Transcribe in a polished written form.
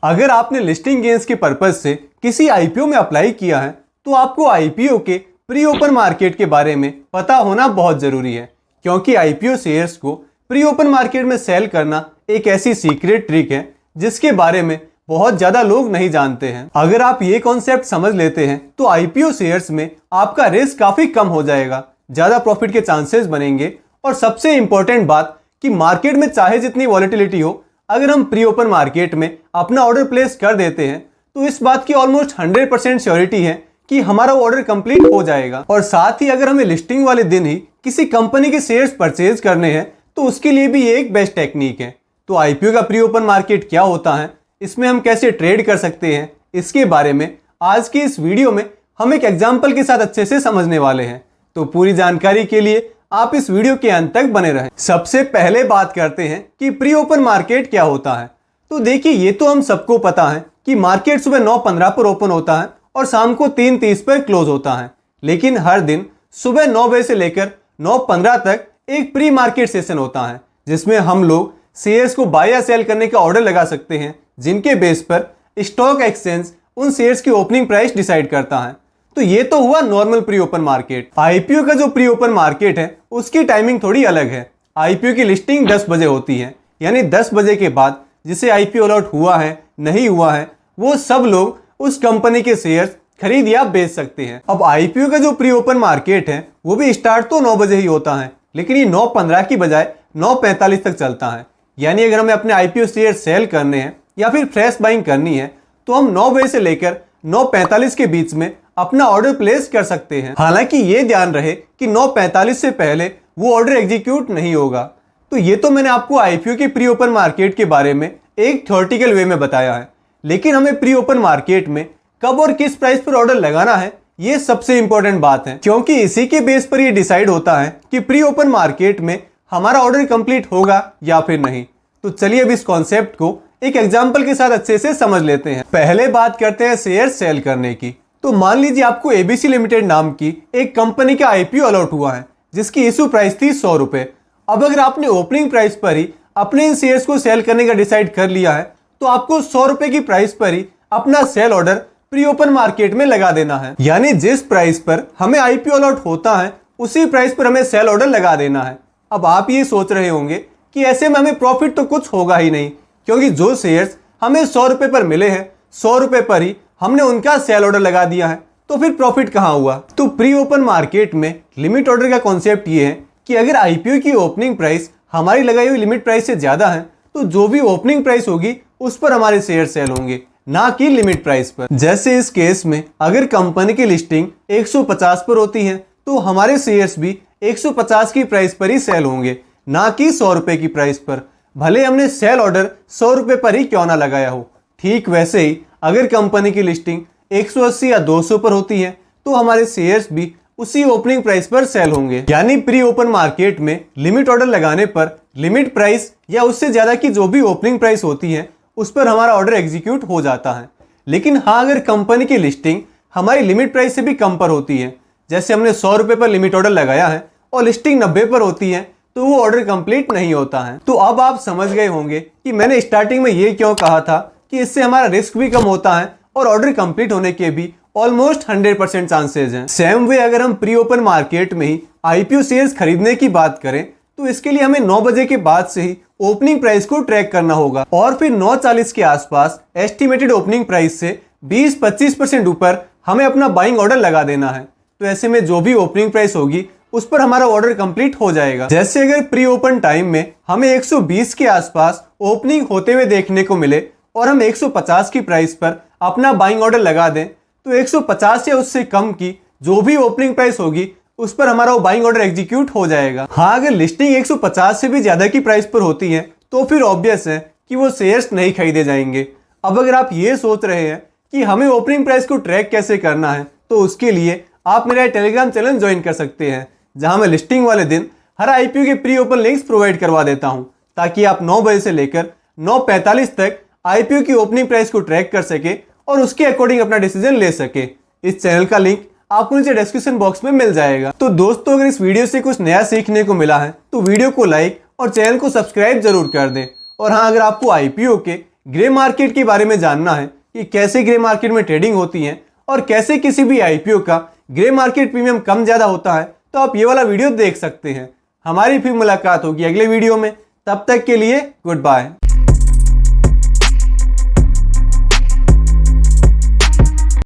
अगर आपने listing gains के पर्पज से किसी आईपीओ में अप्लाई किया है तो आपको आईपीओ के प्री ओपन मार्केट के बारे में पता होना बहुत जरूरी है, क्योंकि आईपीओ शेयर्स को प्री ओपन मार्केट में सेल करना एक ऐसी सीक्रेट ट्रिक है जिसके बारे में बहुत ज्यादा लोग नहीं जानते हैं। अगर आप ये कॉन्सेप्ट समझ लेते हैं तो आईपीओ शेयर्स में आपका रिस्क काफी कम हो जाएगा, ज्यादा प्रॉफिट के चांसेस बनेंगे और सबसे इंपॉर्टेंट बात कि मार्केट में चाहे जितनी वॉलेटिलिटी हो, अगर हम प्री ओपन मार्केट में अपना ऑर्डर प्लेस कर देते हैं तो इस बात की ऑलमोस्ट 100% श्योरिटी है कि हमारा ऑर्डर कंप्लीट हो जाएगा। और साथ ही अगर हमें लिस्टिंग वाले दिन ही किसी कंपनी के शेयर्स परचेज करने हैं तो उसके लिए भी ये एक बेस्ट टेक्निक है। तो आईपीओ का प्री ओपन मार्केट क्या होता है, इसमें हम कैसे ट्रेड कर सकते हैं, इसके बारे में आज की इस वीडियो में हम एक एग्जाम्पल के साथ अच्छे से समझने वाले हैं। तो पूरी जानकारी के लिए आप इस वीडियो के अंत तक बने रहें। सबसे पहले बात करते हैं कि प्री ओपन मार्केट क्या होता है। तो देखिए, ये तो हम सबको पता है कि मार्केट सुबह 9:15 पर ओपन होता है और शाम को 3:30 पर क्लोज होता है। लेकिन हर दिन सुबह 9 बजे से लेकर 9:15 तक एक प्री मार्केट सेशन होता है जिसमें हम लोग शेयर्स को बाय या सेल करने का ऑर्डर लगा सकते हैं, जिनके बेस पर स्टॉक एक्सचेंज उन शेयर्स की ओपनिंग प्राइस डिसाइड करता है। तो ये तो हुआ normal pre open market. IPO का जो प्री ओपन मार्केट है उसकी टाइमिंग थोड़ी अलग है। आईपीओ की लिस्टिंग 10 बजे होती है, यानी 10 बजे के बाद जिसे आईपीओ अलॉट हुआ है नहीं हुआ है वो सब लोग उस कंपनी के शेयर्स खरीद या बेच सकते हैं। अब आईपीओ का जो प्री ओपन मार्केट है वो भी स्टार्ट तो 9 बजे ही होता है, लेकिन ये 9:15 की बजाय 9:45 तक चलता है। यानी अगर हमें अपने आईपीओ शेयर सेल करने हैं या फिर फ्रेश बाइंग करनी है तो हम 9 बजे से लेकर 9:45 के बीच में अपना ऑर्डर प्लेस कर सकते हैं। हालांकि ये ध्यान रहे कि 9:45 से पहले वो ऑर्डर एग्जीक्यूट नहीं होगा। तो ये तो मैंने आपको आईपीओ के प्री ओपन मार्केट के बारे में एक थ्योरेटिकल वे में बताया है, लेकिन हमें प्री ओपन मार्केट में कब और किस प्राइस पर ऑर्डर लगाना है ये सबसे इंपॉर्टेंट बात है, क्योंकि इसी के बेस पर ये डिसाइड होता है कि प्री ओपन मार्केट में हमारा ऑर्डर कंप्लीट होगा या फिर नहीं। तो चलिए अब इस कॉन्सेप्ट को एक एग्जाम्पल के साथ अच्छे से समझ लेते हैं। पहले बात करते हैं शेयर सेल करने की। तो मान लीजिए आपको एबीसी लिमिटेड नाम की एक कंपनी का आईपीओ अलॉट हुआ है जिसकी इशू प्राइस थी 100 रुपए। अब अगर आपने ओपनिंग प्राइस पर ही अपने इन शेयर्स को सेल करने का डिसाइड कर लिया है तो आपको 100 रुपए की प्राइस पर ही अपना sell order pre open market में लगा देना है। यानी जिस प्राइस पर हमें आईपीओ अलॉट होता है उसी प्राइस पर हमें सेल ऑर्डर लगा देना है। अब आप ये सोच रहे होंगे कि ऐसे में हमें प्रॉफिट तो कुछ होगा ही नहीं, क्योंकि जो शेयर्स हमें 100 रुपए पर मिले हैं 100 रुपए पर ही हमने उनका सेल ऑर्डर लगा दिया है, तो फिर प्रॉफिट कहां हुआ। तो प्री ओपन मार्केट में लिमिट ऑर्डर का कॉन्सेप्ट ये है कि अगर आईपीओ की ओपनिंग प्राइस हमारी लगाई हुई लिमिट प्राइस से ज्यादा है तो जो भी ओपनिंग प्राइस होगी उस पर हमारे शेयर सेल होंगे, ना कि लिमिट प्राइस पर। जैसे इस केस में अगर कंपनी की लिस्टिंग 150 पर होती है तो हमारे शेयर्स भी 150 की प्राइस पर ही सेल होंगे, ना कि 100 रुपए की प्राइस पर, भले हमने सेल ऑर्डर 100 रुपए पर ही क्यों ना लगाया हो। ठीक वैसे ही अगर कंपनी की लिस्टिंग 180 या 200 पर होती है तो हमारे शेयर्स भी उसी ओपनिंग प्राइस पर सेल होंगे। यानी प्री ओपन मार्केट में लिमिट ऑर्डर लगाने पर लिमिट प्राइस या उससे ज्यादा की जो भी ओपनिंग प्राइस होती है उस पर हमारा ऑर्डर एग्जीक्यूट हो जाता है। लेकिन हाँ, अगर कंपनी की लिस्टिंग हमारी लिमिट प्राइस से भी कम पर होती है, जैसे हमने 100 रुपए पर लिमिट ऑर्डर लगाया है और लिस्टिंग 90 पर होती है, तो वो ऑर्डर कंप्लीट नहीं होता है। तो अब आप समझ गए होंगे कि मैंने स्टार्टिंग में ये क्यों कहा था कि इससे हमारा रिस्क भी कम होता है और ऑर्डर कंप्लीट होने के भी ऑलमोस्ट 100% चांसेस हैं। सेम वे अगर हम प्री ओपन मार्केट में ही आईपीओ शेयर्स खरीदने की बात करें तो इसके लिए हमें 9 बजे के बाद से ही ओपनिंग प्राइस को ट्रैक करना होगा और फिर 9:40 के आसपास एस्टिमेटेड ओपनिंग प्राइस से 20-25% ऊपर हमें अपना बाइंग ऑर्डर लगा देना है। तो ऐसे में जो भी ओपनिंग प्राइस होगी उस पर हमारा ऑर्डर कंप्लीट हो जाएगा। जैसे अगर प्री ओपन टाइम में हमें 120 के आसपास ओपनिंग होते हुए देखने को मिले और हम 150 की प्राइस पर अपना बाइंग ऑर्डर लगा दें तो 150 या उससे कम की जो भी ओपनिंग प्राइस होगी उस पर हमारा वो बाइंग ऑर्डर एग्जीक्यूट हो जाएगा। हाँ, अगर लिस्टिंग 150 से भी ज्यादा की प्राइस पर होती है तो फिर ऑब्वियस है कि वो शेयर्स नहीं खरीदे जाएंगे। अब अगर आप ये सोच रहे हैं कि हमें ओपनिंग प्राइस को ट्रैक कैसे करना है तो उसके लिए आप मेरा टेलीग्राम चैनल ज्वाइन कर सकते हैं, जहां मैं लिस्टिंग वाले दिन हर आईपीओ के प्री ओपन लिंक्स प्रोवाइड करवा देता हूं, ताकि आप 9 बजे से लेकर 9:45 तक आईपीओ की ओपनिंग प्राइस को ट्रैक कर सके और उसके अकॉर्डिंग अपना डिसीजन ले सके। इस चैनल का लिंक आपको नीचे डिस्क्रिप्शन बॉक्स में मिल जाएगा। तो दोस्तों, अगर इस वीडियो से कुछ नया सीखने को मिला है तो वीडियो को लाइक और चैनल को सब्सक्राइब जरूर कर दें। और हाँ, अगर आपको आईपीओ के ग्रे मार्केट के बारे में जानना है कि कैसे ग्रे मार्केट में ट्रेडिंग होती है और कैसे किसी भी आईपीओ का ग्रे मार्केट प्रीमियम कम ज्यादा होता है, तो आप ये वाला वीडियो देख सकते हैं। हमारी फिर मुलाकात होगी अगले वीडियो में, तब तक के लिए गुड बाय।